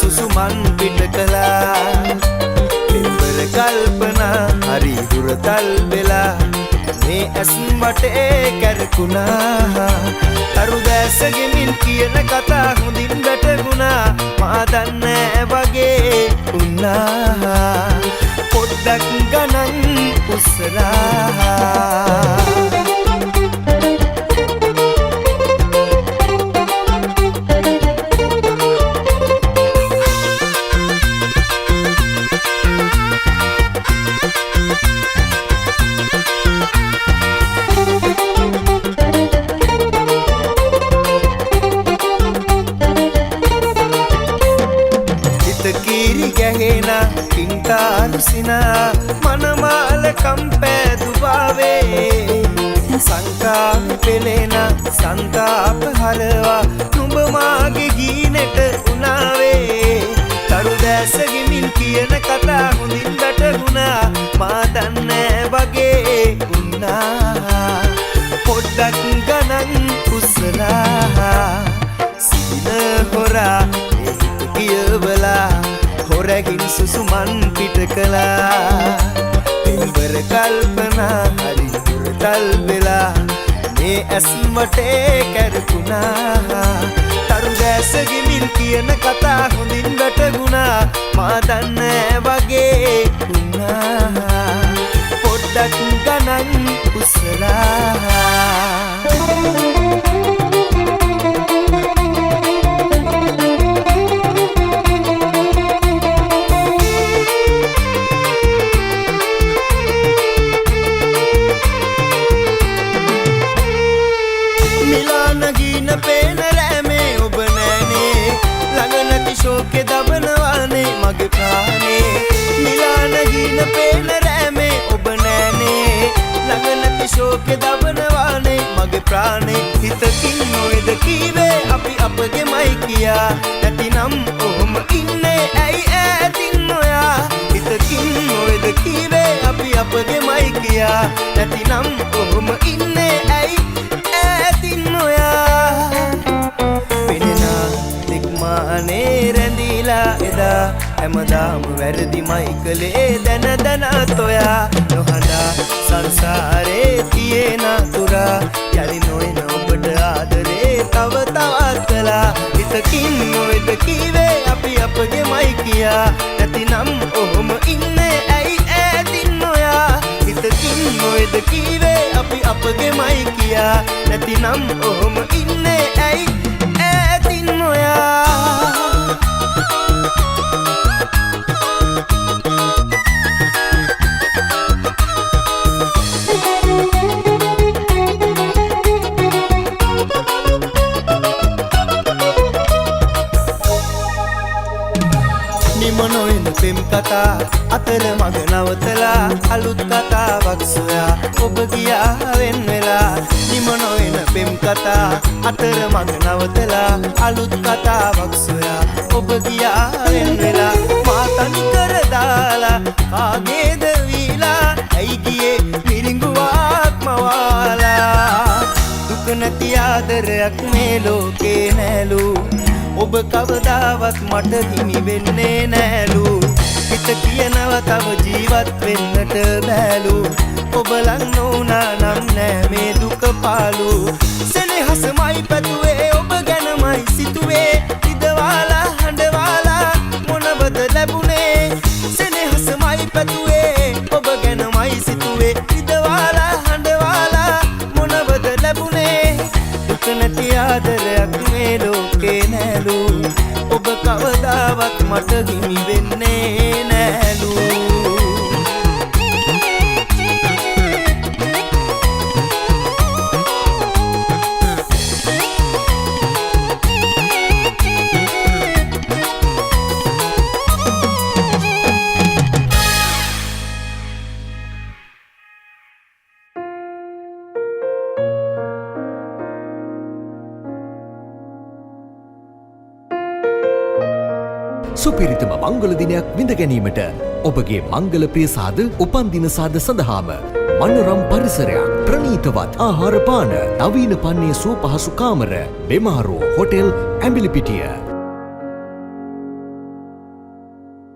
සුසුමන් පිට කළා පෙම්බර කල්පනා හරි හුරතල් වෙලා මේ ඇස් වටේ කැරකුණා තරු දැස ගෙමින් කියන කතා හොඳින් වැටුණා මා දන්නේ වගේ වුණා පොඩ්ඩක් ගණන් උස්සලා Sina manamala kampedu bave sanka pelena santap harwa numba mage geeneta unave taru dasage min kiyana katha hondin වැටුණා ma danne wage unna poddak ganan usala sina hora kiyawala horagin susuman පිට කළා පෙම්බර කල්පනා හරි හුරතල් වෙලා මේ ඇස් වටේ කැරකුණා තරු දැස ගෙමින් කියන කතා හොඳින් වැටුණා මා දන්නේ වගේ වුණා පොඩ්ඩක් ගණන් උස්සලා शोके दबनवाने मग प्राणे मिलान गीन पेन रैमे उबनैने लगनति शोके दबनवाने मग प्राणे हितकिन नोयद कीवे अपि अपगे मई किया नतिනම් ओम इन्ने ऐ ऐतिन නොයා හිතකින් නොයද කීවේ අපි අපගේ මයි කියා නැතිනම් ඔහොම ඉන්නේ ඇයි ඈතින් නොයා පෙනෙනා නික්මානේ රැඳිලා එදා හැමදාම වැරදි මයි කලේ දන දන තොයා නොහඬා සංසාරේ තියෙන තුරා යලි නොයන ඔබට ආදරේ තව තවත් කළා හිතකින් නොයද කීවේ අපි අපගේ මයි කියා නැතිනම් ඔහොම ඉන්නේ ඇයි ඈතින් නොයා හිතකින් නොයද කීවේ අපි අපගේ මයි කියා නැතිනම් ඔහොම ඉන්නේ ඇයි ඈතින් නොයා පෙම් කතා අතර මග නවතලා අලුත් කතාවක් සොයා ඔබ ගියා වෙන් වෙලා නිම නොවන පෙම් කතා අතර මග නවතලා අලුත් කතාවක් සොයා ඔබ ගියා වෙන් වෙලා මා තනි කර දාලා කාගේද වීලා ඇයි ගියේ මිරිඟුවක් මවාලා දුක නැති ආදරයක් මේ ලෝකේ නැලු ඔබ කවදාවත් මට හිමි වෙන්නේ නෑලු හිත කියනවා තව ජීවත් වෙන්නට බෑලු ඔබ ලං නොවුනා නම් නෑ මේ දුක පාලු සෙනෙහසමයි පැතුවේ ඔබ ගැනමයි සිතුවේ ඉදවාලා හඬවාලා මොනවද ලැබුණේ සෙනෙහසමයි පැතුවේ ඔබ ගැනමයි සිතුවේ ඉදවාලා හඬවාලා මොනවද ලැබුණේ දුක නැති ආදරයක් මේ ලෝකේ නෑලු ඔබ කවදාවත් මට හිමි වෙන්නේ නෑලු සුපිරිතම මංගල දිනයක් විඳ ගැනීමට ඔබගේ මංගල ප්‍රියසාද උපන්දින සාද සඳහාම මනරම් පරිසරයක් ප්‍රණීතවත් ආහාර පාන නවීන පන්නේ සුවපහසු කාමර බෙමාරෝ හොටෙල් ඇඹිලිපිටිය